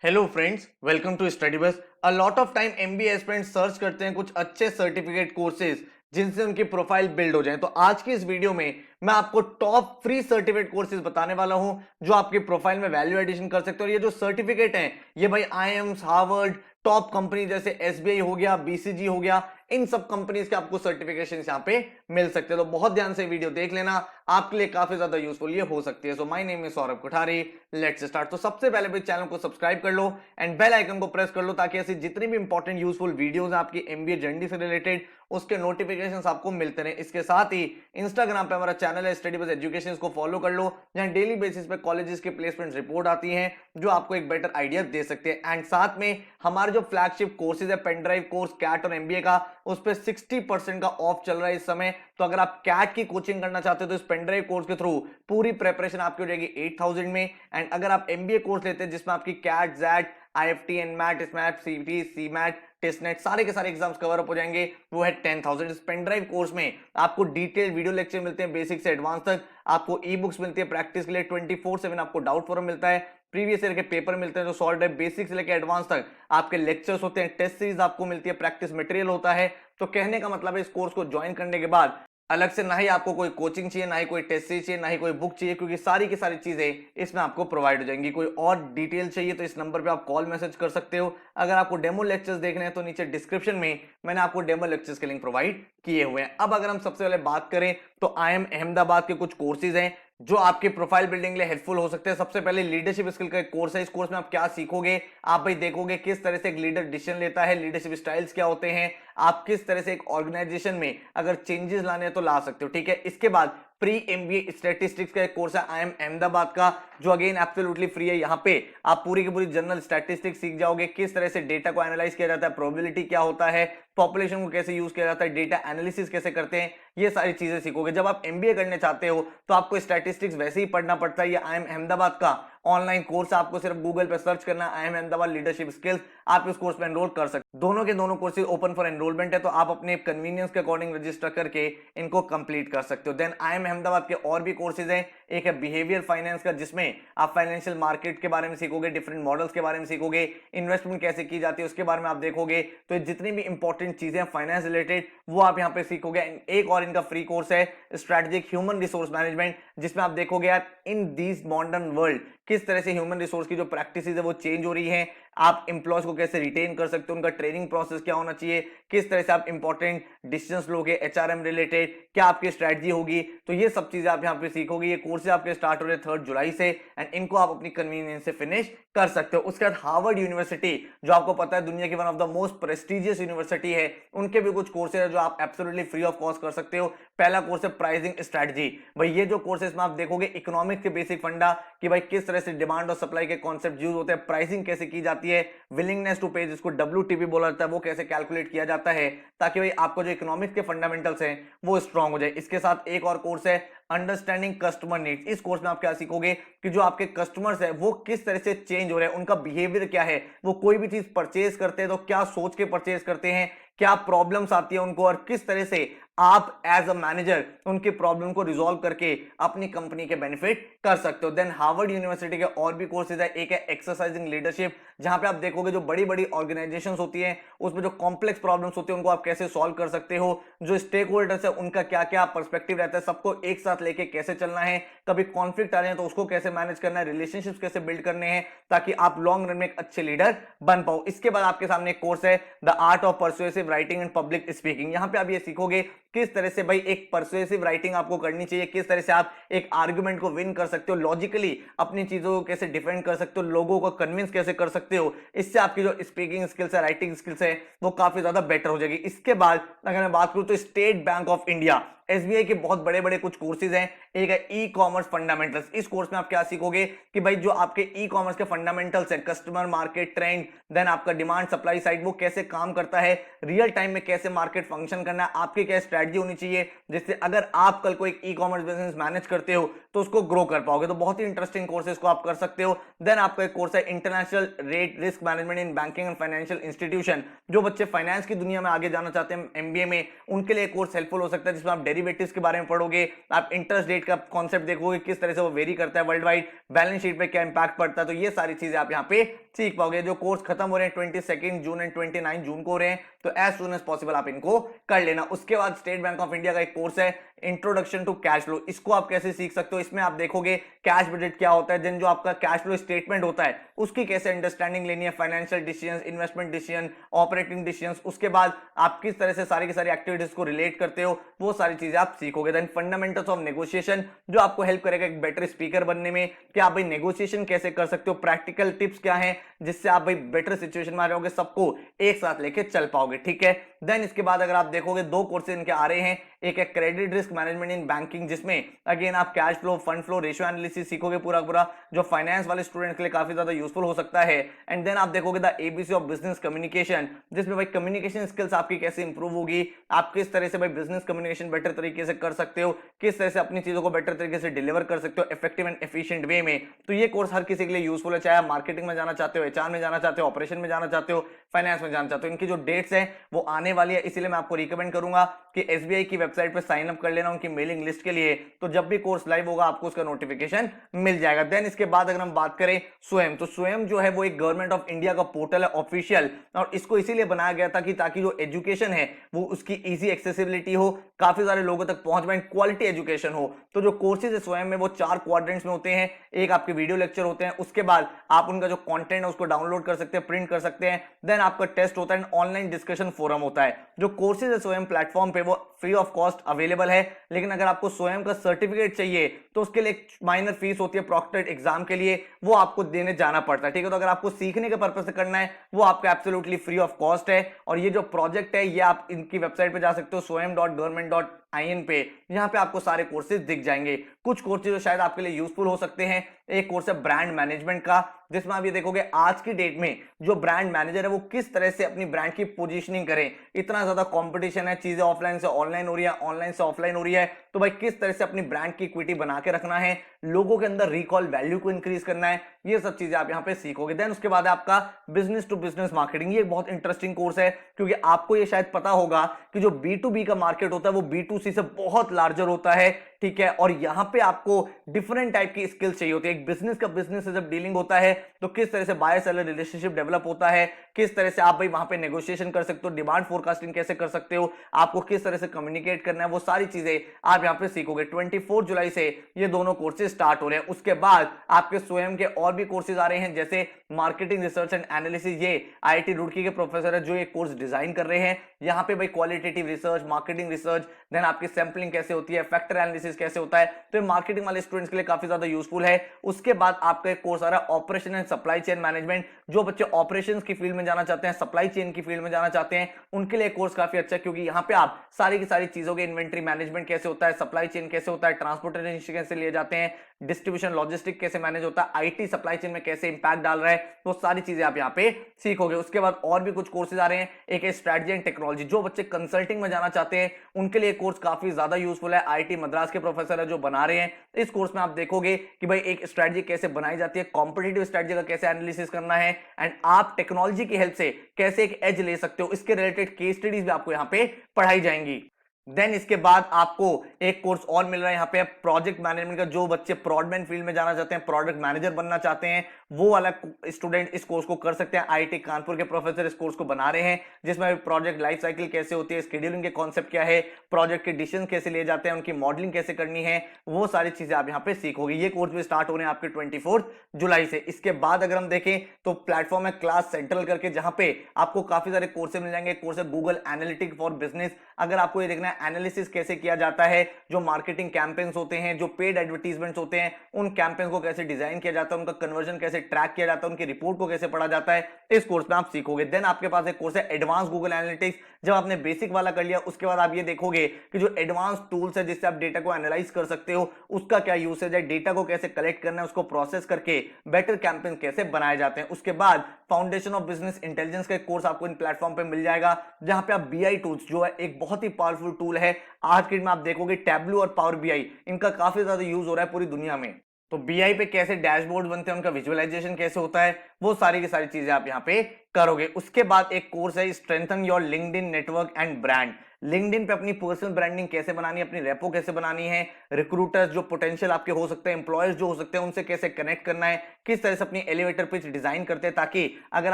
Hello friends, welcome to study bus. A lot of time MBA aspirants search करते हैं कुछ अच्छे certificate courses जिनसे उनकी प्रोफाइल बिल्ड हो जाए। तो आज की इस वीडियो में मैं आपको टॉप फ्री सर्टिफिकेट कोर्सेज बताने वाला हूं जो आपकी प्रोफाइल में वैल्यू एडिशन कर सकते हो। और ये जो सर्टिफिकेट हैं ये भाई आईएम्स, हार्वर्ड, टॉप कंपनी जैसे एसबीआई हो गया, बीसीजी हो गया, इन सब कंपनीज के आपको सर्टिफिकेशन यहाँ पे मिल सकते हैं। तो बहुत ध्यान से वीडियो देख लेना, आपके लिए काफी ज्यादा यूजफुल ये हो सकती है। So my name is Saurabh Kothari, let's start. तो सबसे पहले भी चैनल को सब्सक्राइब कर लो एंड बेल आइकन को प्रेस कर लो ताकि ऐसी जितनी भी इंपॉर्टेंट यूजफुल वीडियोस आपकी एमबीए जर्नी से रिलेटेड उसके नोटिफिकेशंस आपको मिलते रहे। इसके साथ ही इंस्टाग्राम पे हमारा चैनल है स्टडी बस एजुकेशन, को फॉलो कर लो जहां डेली बेसिस पे कॉलेजेस के प्लेसमेंट रिपोर्ट आती हैं जो आपको एक बेटर आइडिया दे सकते हैं। एंड साथ में हमारे जो फ्लैगशिप कोर्सेज है पेन ड्राइव कोर्स कैट और एमबीए का, उस पर 60% का ऑफ चल रहा है इस समय। तो अगर आप कैट की कोचिंग करना चाहते हो तो इस पेन ड्राइव कोर्स के थ्रू पूरी प्रेपरेशन आपकी हो जाएगी 8000 में। एंड अगर आप एमबीए कोर्स लेते हैं जिसमें आपकी कैट, जैट, आईएफटी, एनमैट, स्मैट, सीटी, सीमैट, टेस्टनेट सारे के सारे एग्जाम्स कवर अप हो जाएंगे, वो है 10,000। इस पेन ड्राइव कोर्स में आपको डिटेल वीडियो लेक्चर मिलते हैं बेसिक से एडवांस तक, आपको ई बुक्स मिलती है प्रैक्टिस के लिए 24/7, आपको डाउट फोरम मिलता है, प्रीवियस ईयर के पेपर मिलते हैं जो सॉल्व है, बेसिक से लेकर एडवांस तक आपके लेक्चर्स होते हैं, टेस्ट सीरीज आपको मिलती है, प्रैक्टिस मटेरियल होता है। तो कहने का मतलब है इस कोर्स को ज्वाइन करने के बाद अलग से ना ही आपको कोई कोचिंग चाहिए, ना ही कोई टेस्ट सीरीज चाहिए, ना ही कोई बुक चाहिए, क्योंकि सारी की सारी चीजें इसमें आपको प्रोवाइड हो जाएंगी। कोई और डिटेल चाहिए तो इस नंबर पे आप कॉल मैसेज कर सकते हो। अगर आपको डेमो लेक्चर्स देखने हैं तो नीचे डिस्क्रिप्शन में मैंने आपको डेमो लेक्चर्स के लिंक प्रोवाइड किए हुए हैं। अब अगर हम सबसे पहले बात करें तो आईएम अहमदाबाद के कुछ कोर्सेज हैं जो आपकी प्रोफाइल बिल्डिंग के लिए हेल्पफुल हो सकते हैं। सबसे पहले लीडरशिप स्किल का एक कोर्स है। इस कोर्स में आप क्या सीखोगे, आप भाई देखोगे किस तरह से एक लीडर डिसीजन लेता है, लीडरशिप स्टाइल्स क्या होते हैं, आप किस तरह से एक ऑर्गेनाइजेशन में अगर चेंजेस लाने हैं तो ला सकते हो। ठीक है, इसके बाद प्री एमबीए स्टैटिस्टिक्स का एक कोर्स है आईएम अहमदाबाद का, जो अगेन एब्सोल्युटली फ्री है। यहाँ पे आप पूरी की पूरी जनरल स्टैटिस्टिक्स सीख जाओगे, किस तरह से डेटा को एनालाइज किया जाता है, प्रोबेबिलिटी क्या होता है, पॉपुलेशन को कैसे यूज किया जाता है, डेटा एनालिसिस कैसे करते हैं, ये सारी चीजें सीखोगे। जब आप एमबीए करने चाहते हो तो आपको स्टैटिस्टिक्स वैसे ही पढ़ना पड़ता है। ये आईएम अहमदाबाद का ऑनलाइन कोर्स, आपको सिर्फ गूगल पे सर्च करना है आईएम अहमदाबाद लीडरशिप स्किल्स, आप इस कोर्स में एनरोल कर सकते हैं। दोनों के दोनों कोर्सेज ओपन फॉर एनरोलमेंट है, तो आप अपने कन्वीनियंस के अकॉर्डिंग रजिस्टर करके इनको कंप्लीट कर सकते हो। देन आईएम अहमदाबाद के और भी कोर्सेज हैं। एक है बिहेवियर फाइनेंस का, जिसमें आप फाइनेंशियल मार्केट के बारे में सीखोगे, डिफरेंट मॉडल्स के बारे में सीखोगे, इन्वेस्टमेंट कैसे की जाती है उसके बारे में आप देखोगे। तो जितनी भी इंपॉर्टेंट चीजें फाइनेंस रिलेटेड वो आप यहाँ पे सीखोगे। एक और इनका फ्री कोर्स है स्ट्रेटेजिक ह्यूमन रिसोर्स मैनेजमेंट, जिसमें आप देखोगे यार इन दिस मॉडर्न वर्ल्ड किस तरह से ह्यूमन रिसोर्स की जो प्रैक्टिस है वो चेंज हो रही है, आप एम्प्लॉयज को कैसे रिटेन कर सकते हो, उनका ट्रेनिंग प्रोसेस क्या होना चाहिए, किस तरह से आप इंपॉर्टेंट डिसीजंस लोगे एचआरएम रिलेटेड, क्या आपकी स्ट्रेटजी होगी। तो ये सब चीजें आप यहाँ पे सीखोगे। ये कोर्सेज आपके स्टार्ट हो रहे 3 जुलाई से एंड इनको आप अपनी कन्वीनियंस से फिनिश कर सकते हो। उसके बाद हार्वर्ड यूनिवर्सिटी, जो आपको पता है दुनिया की one of the most prestigious university है, उनके भी कुछ कोर्सेज है जो आप एब्सोल्युटली फ्री ऑफ कॉस्ट कर सकते हो। पहला कोर्स है प्राइसिंग स्ट्रेटजी। भाई ये जो कोर्सेज में आप देखोगे इकोनॉमिक्स के बेसिक फंडा कि भाई किस तरह से डिमांड और सप्लाई के कॉन्सेप्ट यूज होते हैं, प्राइसिंग कैसे की जाती है, विलिंगनेस टू पे जिसको डब्ल्यूटीपी बोला जाता है वो कैसे कैलकुलेट किया जाता है, ताकि भाई आपको जो इकोनॉमिक्स के फंडामेंटल्स हैं वो स्ट्रांग हो जाए। इसके साथ एक और कोर्स है अंडरस्टैंडिंग कस्टमर नीड्स। इस कोर्स में आप क्या सीखोगे कि जो आपके कस्टमर्स है वो किस तरह से चेंज हो रहे हैं, उनका बिहेवियर क्या है, वो कोई भी चीज परचेज करते हैं तो क्या सोच के परचेज करते हैं, क्या प्रॉब्लम्स आती है उनको, और किस तरह से आप एज अ मैनेजर उनके प्रॉब्लम को रिजॉल्व करके अपनी कंपनी के बेनिफिट कर सकते हो। देन हार्वर्ड यूनिवर्सिटी के और भी कोर्सेज है। एक है एक्सरसाइजिंग लीडरशिप, जहां पे आप देखोगे जो बड़ी बड़ी ऑर्गेनाइजेशंस होती हैं उसमें जो कॉम्प्लेक्स प्रॉब्लम्स होती है उनको आप कैसे सॉल्व कर सकते हो, जो स्टेक होल्डर्स है उनका क्या क्या पर्सपेक्टिव रहता है, सबको एक साथ लेके कैसे चलना है, कभी कॉन्फ्लिक्ट आ रहे हैं तो उसको कैसे मैनेज करना है, रिलेशनशिप्स कैसे बिल्ड करने हैं ताकि आप लॉन्ग रन में एक अच्छे लीडर बन पाओ। इसके बाद आपके सामने एक कोर्स है the art of persuasive writing and public speaking. यहां पे आप ये सीखोगे किस तरह से भाई एक परसुएसिव राइटिंग आपको करनी चाहिए, किस तरह से आप एक आर्गुमेंट को विन कर सकते हो, लॉजिकली अपनी चीजों को कैसे डिफेंड कर सकते हो, लोगों को कन्विंस कैसे कर सकते हो। इससे आपकी जो स्पीकिंग स्किल्स है, राइटिंग स्किल्स है, वो काफी ज्यादा बेटर हो जाएगी। इसके बाद अगर मैं बात करूं तो state bank of India, SBI के बहुत बड़े बड़े कुछ कोर्सेज हैं। एक है ई कॉमर्स फंडामेंटल्स। इस कोर्स में आप क्या सीखोगे कि भाई जो आपके ई कॉमर्स के फंडामेंटल्स है, कस्टमर, मार्केट, ट्रेंड, देन आपका डिमांड सप्लाई साइड वो कैसे काम करता है, रियल टाइम में कैसे मार्केट फंक्शन करना है, आपकी क्या स्ट्रेटजी होनी चाहिए, जिससे अगर आप कल को एक ई कॉमर्स बिजनेस मैनेज करते हो तो उसको ग्रो कर पाओगे। तो बहुत ही इंटरेस्टिंग कोर्सेज को आप कर सकते हो। देन आपका एक कोर्स है international rate risk management in banking and financial institution. जो बच्चे फाइनेंस की दुनिया में आगे जाना चाहते हैं एमबीए में, उनके लिए कोर्स हेल्पफुल हो सकता है, जिसमें आप डेरिवेटिव्स के बारे में पढ़ोगे, आप इंटरेस्ट रेट का कॉन्सेप्ट देखोगे, किस तरह से वो वेरी करता है वर्ल्ड वाइड, बैलेंस शीट पे क्या इंपैक्ट पड़ता है। तो ये सारी चीजें आप यहाँ पे सीख पाओगे। जो कोर्स खत्म हो रहे हैं 22 जून एंड 29 जून को हो रहे हैं, तो एज सुन एज पॉसिबल आप इनको कर लेना। उसके बाद स्टेट बैंक ऑफ इंडिया का एक कोर्स है इंट्रोडक्शन टू कैश फ्लो, इसको आप कैसे सीख सकते हो। इसमें आप देखोगे कैश बजट क्या होता है, देन जो आपका कैश फ्लो स्टेटमेंट होता है उसकी कैसे अंडरस्टैंडिंग लेनी है, financial decisions, investment decision, operating decisions, उसके बाद आप किस तरह से सारी की सारी एक्टिविटीज को रिलेट करते हो, वो सारी चीजें आप सीखोगे। देन फंडामेंटल्स ऑफ नेगोशिएशन, जो आपको हेल्प करेगा एक बेटर स्पीकर बनने में, कि आप भाई नेगोशिएशन कैसे कर सकते हो, प्रैक्टिकल टिप्स क्या है जिससे आप भाई बेटर सिचुएशन में आ जाओगे, सबको एक साथ लेके चल पाओगे, ठीक है। देन इसके बाद अगर आप देखोगे दो कोर्सेज इनके आ रहे हैं, एक है credit risk management in banking, जिसमें अगेन आप cash flow, fund flow, ratio analysis सीखोगे पूरा पूरा, जो फाइनेंस वाले स्टूडेंट के लिए काफी ज्यादा यूजफुल हो सकता है। एंड देन आप देखोगे the ABC of business communication, जिसमें भाई कम्युनिकेशन स्किल्स आपकी कैसे इंप्रूव होगी, आप किस तरह से भाई बिजनेस कम्युनिकेशन बेटर तरीके से कर सकते हो, किस तरह से अपनी चीजों को बेटर तरीके से डिलीवर कर सकते हो इफेक्टिव एंड एफिशिएंट वे में। तो ये कोर्स हर किसी के लिए यूजफुल है, चाहे आप मार्केटिंग में जाना चाहते हो, एचआर में जाना चाहते हो, ऑपरेशन में जाना चाहते हो, फाइनेंस में जाना चाहते हो। इनकी जो डेट्स हैं वो आने वाली है, इसीलिए मैं आपको रिकमेंड करूंगा कि एसबीआई की वेबसाइट पर साइन अप कर लेना उनकी मेलिंग लिस्ट के लिए, तो जब भी कोर्स लाइव होगा आपको उसका नोटिफिकेशन मिल जाएगा। देन इसके बाद अगर हम बात करें स्वयं, तो स्वयं जो है वो एक गवर्नमेंट ऑफ इंडिया का पोर्टल है ऑफिशियल, और इसको इसीलिए बनाया गया था कि ताकि जो एजुकेशन है वो उसकी इजी एक्सेसिबिलिटी हो, काफी सारे लोगों तक पहुंच पाए, क्वालिटी एजुकेशन हो। तो जो कोर्सेज है स्वयं में वो 4 क्वाड्रेंट्स में होते हैं, एक आपके वीडियो लेक्चर होते हैं, उसके बाद आप उनका जो कंटेंट है उसको डाउनलोड कर सकते हैं, प्रिंट कर सकते हैं, देन आपका टेस्ट होता है, ऑनलाइन डिस्कशन फोरम होता है। जो कोर्सेज है स्वयं प्लेटफॉर्म पे वो फ्री ऑफ कॉस्ट अवेलेबल है, लेकिन अगर आपको स्वयं का सर्टिफिकेट चाहिए तो उसके लिए एक माइनर फीस होती है प्रोक्टर्ड एग्जाम के लिए, वो आपको देने जाना पड़ता है, ठीक है। तो अगर आपको सीखने के पर्पज से करना है वो आपका एब्सोल्युटली फ्री ऑफ कॉस्ट है। और ये जो प्रोजेक्ट है ये आप इनकी वेबसाइट पे जा सकते हो swayam.government.in पे, यहाँ पे आपको सारे कोर्सेज दिख जाएंगे। कुछ कोर्सेज जो शायद आपके लिए यूजफुल हो सकते हैं, एक कोर्स है ब्रांड मैनेजमेंट का, जिसमें आप ये देखोगे आज की डेट में जो ब्रांड मैनेजर है वो किस तरह से अपनी ब्रांड की पोजीशनिंग करें। इतना ज्यादा कंपटीशन है, चीजें ऑफलाइन से ऑनलाइन हो रही है, ऑनलाइन से ऑफलाइन हो रही है, तो भाई किस तरह से अपनी ब्रांड की इक्विटी बना के रखना है, लोगों के अंदर रिकॉल वैल्यू को इंक्रीज करना है, ये सब चीजें आप यहाँ पे सीखोगे। देन उसके बाद आपका बिजनेस टू बिजनेस मार्केटिंग, ये एक बहुत इंटरेस्टिंग कोर्स है, क्योंकि आपको ये शायद पता होगा कि जो B2B का मार्केट होता है वो B2C से बहुत लार्जर होता है, ठीक है। और यहां पे आपको डिफरेंट टाइप की स्किल्स चाहिए होती है। एक बिजनेस का बिजनेस से जब डीलिंग होता है तो किस तरह से बायर सेलर रिलेशनशिप डेवलप होता है, किस तरह से आप भाई वहां पे नेगोशिएशन कर सकते हो, डिमांड फोरकास्टिंग कैसे कर सकते हो, आपको किस तरह से कम्युनिकेट करना है, वो सारी चीजें आप यहां पे सीखोगे। 24 जुलाई से ये दोनों कोर्सेज स्टार्ट हो रहे हैं। उसके बाद आपके स्वयं के और भी कोर्सेज आ रहे हैं, जैसे मार्केटिंग रिसर्च एंड एनालिसिस, ये IIT रुड़की के प्रोफेसर है जो ये कोर्स डिजाइन कर रहे हैं। यहाँ पे भाई qualitative research, marketing research, then आपकी सैंपलिंग कैसे होती है, फैक्टर एनालिसिस कैसे होता है, तो ये मार्केटिंग वाले स्टूडेंट्स के लिए काफी ज्यादा यूजफुल है। उसके बाद आपका एक कोर्स आ रहा है operation and supply chain management, जो बच्चे ऑपरेशंस की फील्ड में जाना चाहते हैं, सप्लाई चेन की फील्ड में जाना चाहते हैं, उनके लिए कोर्स काफी अच्छा है, क्योंकि यहाँ पे आप सारी की सारी चीजों के इन्वेंट्री मैनेजमेंट कैसे होता है, सप्लाई चेन कैसे होता है, ट्रांसपोर्टेशन कैसे लिए जाते हैं, डिस्ट्रीब्यूशन लॉजिस्टिक कैसे मैनेज होता है, आईटी सप्लाई चेन में कैसे इंपैक्ट डाल रहा है, तो सारी चीजें आप यहाँ पे सीखोगे। उसके बाद और भी कुछ कोर्सेज आ रहे हैं, एक है स्ट्रेटजी एंड टेक्नोलॉजी, जो बच्चे कंसल्टिंग में जाना चाहते हैं उनके लिए कोर्स काफी ज्यादा यूजफुल है। IIT मद्रास के प्रोफेसर है जो बना रहे हैं। इस कोर्स में आप देखोगे कि भाई एक स्ट्रेटजी कैसे बनाई जाती है, कॉम्पिटिटिव स्ट्रेटजी का कैसे एनालिसिस करना है, एंड आप टेक्नोलॉजी की हेल्प से कैसे एक एज ले सकते हो, इसके रिलेटेड केस स्टडीज भी आपको यहाँ पे पढ़ाई जाएंगी। देन इसके बाद आपको एक कोर्स और मिल रहा है यहाँ पे प्रोजेक्ट मैनेजमेंट का, जो बच्चे प्रोडमैन फील्ड में जाना चाहते हैं, प्रोडक्ट मैनेजर बनना चाहते हैं, वो वाला स्टूडेंट इस कोर्स को कर सकते हैं। IIT कानपुर के प्रोफेसर इस कोर्स को बना रहे हैं, जिसमें प्रोजेक्ट लाइफ साइकिल कैसे होती है, शेड्यूलिंग के कॉन्सेप्ट क्या है, प्रोजेक्ट के डिसीजन कैसे लिए जाते हैं, उनकी मॉडलिंग कैसे करनी है, वो सारी चीजें आप यहाँ पे सीखोगे। ये कोर्स भी स्टार्ट हो रहे हैं आपके 24 जुलाई से। इसके बाद अगर हम देखें तो प्लेटफॉर्म है क्लास सेंट्रल करके, जहां पे आपको काफी सारे कोर्सेज मिल जाएंगे। कोर्स है गूगल एनालिटिक फॉर बिजनेस, अगर आपको ये देखना है एनालिसिस कैसे किया जाता है, जो मार्केटिंग कैंपेन्स होते हैं, जो पेड एडवर्टीजमेंट्स होते हैं, उन कैंपेन्स को कैसे डिजाइन किया जाता है, उनका कन्वर्जन कैसे ट्रैक किया जाता है, उनकी रिपोर्ट को कैसे पढ़ा जाता है, इस कोर्स में आप सीखोगे। देन आपके पास एक कोर्स है एडवांस गूगल एनालिटिक्स, जब आपने बेसिक वाला कर लिया उसके बाद आप ये देखोगे कि जो एडवांस टूल्स है जिससे आप डेटा को एनालाइज कर सकते हो, उसका क्या यूसेज है, डेटा को कैसे कलेक्ट करना है, उसको प्रोसेस करके बेटर कैंपेन कैसे बनाए जाते हैं। उसके बाद फाउंडेशन ऑफ बिजनेस इंटेलिजेंस का एक कोर्स आपको इन प्लेटफॉर्म पे मिल जाएगा, जहां पे आप BI टूल्स, जो है एक बहुत ही पावरफुल टूल है, आज के दिन में आप देखोगे टैब्लू और पावर BI इनका काफी ज्यादा यूज हो रहा है पूरी दुनिया में। तो BI पे कैसे डैशबोर्ड बनते हैं, उनका विजुअलाइजेशन कैसे होता है, वो सारी की सारी चीजें आप यहाँ पे करोगे। उसके बाद एक कोर्स है strengthen your LinkedIn network and brand. LinkedIn पे अपनी पर्सनल ब्रांडिंग कैसे बनानी है, अपनी रेपो कैसे बनानी है, रिक्रूटर्स जो पोटेंशियल आपके हो सकते हैं, एम्प्लॉयर्स जो हो सकते हैं, उनसे कैसे कनेक्ट करना है, किस तरह से अपनी एलिवेटर पिच डिजाइन करते हैं ताकि अगर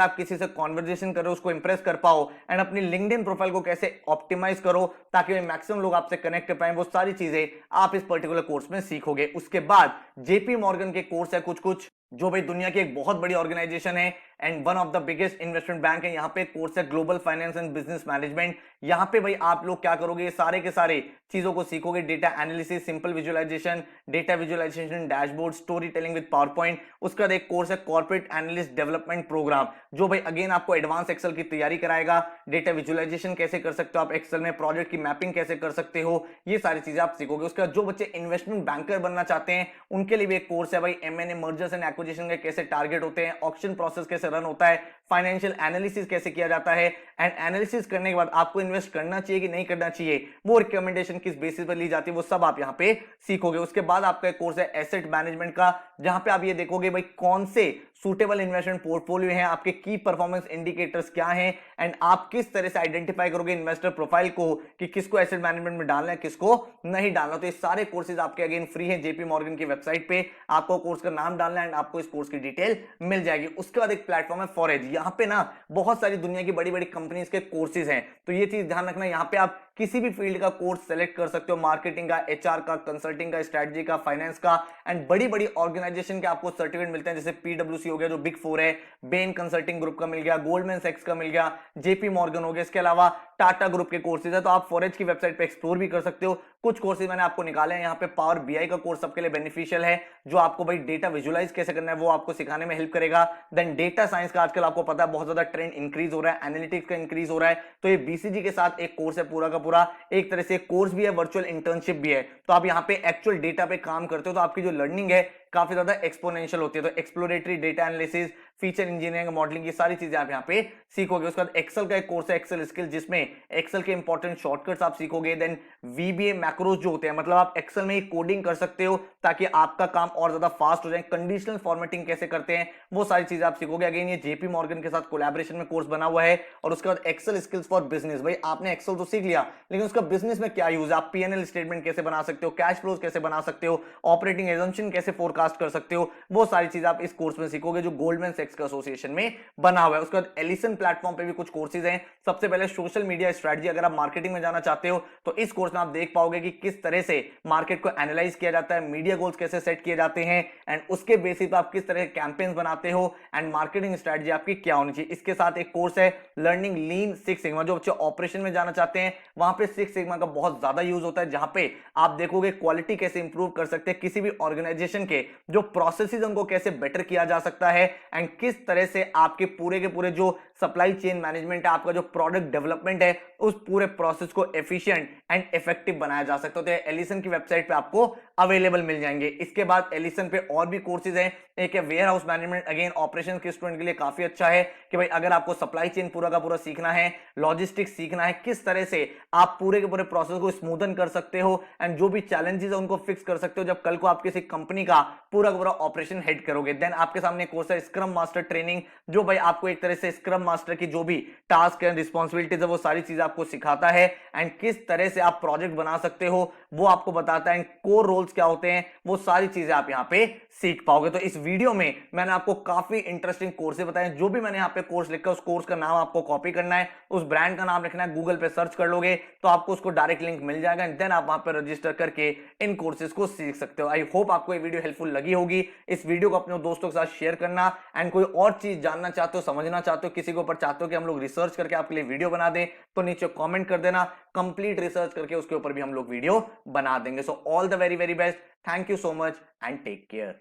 आप किसी से कॉन्वर्जेशन कर रहे हो उसको इंप्रेस कर पाओ, एंड अपनी लिंक्डइन प्रोफाइल को कैसे ऑप्टिमाइज करो ताकि मैक्सिमम लोग आपसे कनेक्ट कर पाए, वो सारी चीजें आप इस पर्टिकुलर कोर्स में सीखोगे। उसके बाद जेपी मॉर्गन के कोर्स है कुछ कुछ, जो भाई दुनिया की एक बहुत बड़ी ऑर्गेनाइजेशन है and one of the biggest investment bank है। यहाँ पे कोर्स है global finance and business management. यहाँ पे भाई आप लोग क्या करोगे, ये सारे के सारे चीजों को सीखोगे, data analysis, simple visualisation, data visualisation, dashboard, story telling with PowerPoint. उसके बाद एक कोर्स है कॉर्पोरेट एनालिस्ट डेवलपमेंट प्रोग्राम, जो भाई अगेन आपको एडवांस एक्सेल की तैयारी कराएगा, डेटा विजुअलाइजेशन कैसे कर सकते हो आप एक्सेल में, प्रोजेक्ट की मैपिंग कैसे कर सकते हो, ये सारी चीजें आप सीखोगे। उसके बाद जो बच्चे इन्वेस्टमेंट बैंकर बनना चाहते हैं उनके लिए भी एक कोर्स है भाई एमएनए, मर्जर्स एंड एक्विजिशन के कैसे टारगेट होते हैं, ऑक्शन प्रोसेस कैसे रन होता है, फाइनेंशियल एनालिसिस कैसे किया जाता है, एंड एनालिसिस करने के बाद आपको इन्वेस्ट करना चाहिए कि नहीं करना चाहिए, वो रिकमेंडेशन किस बेसिस पर ली जाती है, वो सब आप यहां पे सीखोगे। उसके बाद आपका एक कोर्स है एसेट मैनेजमेंट का, जहां पे आप ये देखोगे भाई कौन से सूटेबल इन्वेस्टमेंट पोर्टफोलियो हैं, आपके की परफॉर्मेंस इंडिकेटर्स क्या हैं, एंड आप किस तरह से आइडेंटिफाई करोगे इन्वेस्टर प्रोफाइल को कि किसको एसेट मैनेजमेंट में डालना है, किसको नहीं डालना। तो ये सारे कोर्सेज आपके अगेन फ्री हैं जेपी मॉर्गन की वेबसाइट पे, आपको कोर्स का नाम डालना है एंड आपको इस कोर्स की डिटेल मिल जाएगी। उसके बाद एक प्लेटफॉर्म है फॉरेज, यहाँ पे ना बहुत सारी दुनिया की बड़ी बड़ी कंपनीज के कोर्सेज हैं, तो ये चीज ध्यान रखना, यहाँ पे आप किसी भी फील्ड का कोर्स सेलेक्ट कर सकते हो, मार्केटिंग का, एचआर का, कंसल्टिंग का, स्ट्रेटजी का, फाइनेंस का, एंड बड़ी बड़ी ऑर्गेनाइजेशन के आपको सर्टिफिकेट मिलते हैं, जैसे पीडब्ल्यूसी हो गया जो बिग फोर है, बेन कंसल्टिंग ग्रुप का मिल गया, गोल्डमैन सैक्स का मिल गया, जेपी मॉर्गन हो गया, इसके अलावा टाटा ग्रुप के कोर्सेज है। तो आप फॉरेज की वेबसाइट पे एक्सप्लोर भी कर सकते हो। कुछ कोर्सेज मैंने आपको निकाले हैं यहाँ पे। पावर बीआई का कोर्स सबके लिए बेनिफिशियल है, जो आपको भाई डेटा विजुअलाइज कैसे करना है वो आपको सिखाने में हेल्प करेगा। देन डेटा साइंस का आजकल आपको पता है बहुत ज्यादा ट्रेंड इंक्रीज हो रहा है, एनालिटिक्स का इंक्रीज हो रहा है, तो ये बीसीजी के साथ एक कोर्स है पूरा का पूरा, एक तरह से कोर्स भी है, वर्चुअल इंटर्नशिप भी है। तो आप यहाँ पे एक्चुअल डेटा पे काम करते हो तो आपकी जो लर्निंग है काफी ज्यादा एक्सपोनेंशियल होती है। तो exploratory, data analysis, feature engineering, modelling, ये सारी चीजें आप यहाँ पे सीखोगे। उसके बाद एक्सेल का एक कोर्स है एक्सेल स्किल, जिसमें एक्सेल के इंपॉर्टेंट शॉर्टकट्स आप सीखोगे। देन वीबीए मैक्रोज जो होते हैं, मतलब आप एक्सेल में ही कोडिंग कर सकते हो ताकि आपका काम और ज्यादा फास्ट हो जाए। कंडीशनल फॉर्मेटिंग कैसे करते हैं वो सारी चीजें आप सीखोगे। अगेन ये जेपी मॉर्गन के साथ कोलैबोरेशन में कोर्स बना हुआ है। और उसके बाद एक्सेल स्किल्स फॉर बिजनेस, भाई आपने एक्सेल तो सीख लिया लेकिन उसका बिजनेस में क्या यूज है, आप पीएनएल स्टेटमेंट कैसे बना सकते हो, कैश फ्लोज कैसे बना सकते हो, ऑपरेटिंग एजम्पशन कैसे फोरकास्ट कर सकते हो, वो सारी चीज आप इस कोर्स में सीखोगे जो गोल्डमैन सैक्स के एसोसिएशन में बना हुआ है। उसके बाद एलिसन प्लेटफॉर्म पे भी कुछ कोर्सेज हैं। सबसे पहले सोशल मीडिया स्ट्रेटजी, अगर आप मार्केटिंग में जाना चाहते हो तो इस कोर्स में आप देख पाओगे कि किस तरह से मार्केट को एनालाइज किया जाता है, मीडिया गोल्स कैसे सेट किए जाते हैं, एंड उसके बेसिस पे आप किस तरह के कैंपेन्स बनाते हो, एंड मार्केटिंग स्ट्रेटजी आपकी क्या होनी चाहिए। इसके साथ एक कोर्स है लर्निंग लीन सिक्स सिग्मा, जो बच्चे ऑपरेशन में जाना चाहते हैं वहां पे सिक्स सिग्मा का बहुत ज्यादा यूज होता है, जहां पे आप देखोगे क्वालिटी कैसे इंप्रूव कर सकते हैं, किसी भी ऑर्गेनाइजेशन के जो प्रोसेसेस उनको कैसे बेटर किया जा सकता है, एंड किस तरह से आपके पूरे के पूरे जो सप्लाई चेन मैनेजमेंट है, आपका जो प्रोडक्ट डेवलपमेंट है, उस पूरे प्रोसेस को एफिशिएंट एंड इफेक्टिव बनाया जा सकता है। तो एलिसन की वेबसाइट पे आपको अवेलेबल मिल जाएंगे। इसके बाद एलिसन पे और भी कोर्सेज हैं। एक है warehouse management, again operation के स्टूडेंट के लिए काफी अच्छा है कि भाई अगर आपको सप्लाई चेन पूरा का पूरा सीखना है, लॉजिस्टिक्स सीखना है, किस तरह से आप पूरे के पूरे प्रोसेस को स्मूथन कर सकते हो, एंड जो भी चैलेंजेस है उनको फिक्स कर सकते हो जब कल को आप किसी कंपनी का पूरा का पूरा ऑपरेशन हेड करोगे। देन आपके सामने कोर्स है स्क्रम मास्टर ट्रेनिंग, जो भाई आपको एक तरह से स्क्रम मास्टर की जो भी टास्क एंड रिस्पॉन्सिबिलिटीज है वो सारी चीजें आपको सिखाता है, एंड किस तरह से आप प्रोजेक्ट बना सकते हो वो आपको बताता है, कोर रोल्स क्या होते हैं, वो सारी चीजें आप यहाँ पे सीख पाओगे। तो इस वीडियो में मैंने आपको काफी इंटरेस्टिंग कोर्सेज बताए। जो भी मैंने यहाँ पे कोर्स लिखा है उस कोर्स का नाम आपको कॉपी करना है, उस ब्रांड का नाम लिखना है, गूगल पे सर्च कर लोगे तो आपको उसको डायरेक्ट लिंक मिल जाएगा, एंड देन आप वहां पे रजिस्टर करके इन कोर्सेज को सीख सकते हो। आई होप आपको ये वीडियो हेल्पफुल लगी होगी। इस वीडियो को अपने दोस्तों के साथ शेयर करना, एंड कोई और चीज जानना चाहते हो, समझना चाहते हो, किसी के ऊपर चाहते हो कि हम लोग रिसर्च करके आपके लिए वीडियो बना दें, तो नीचे कॉमेंट कर देना, कंप्लीट रिसर्च करके उसके ऊपर भी हम लोग वीडियो बना देंगे। So all the very very best, thank you so much and take care.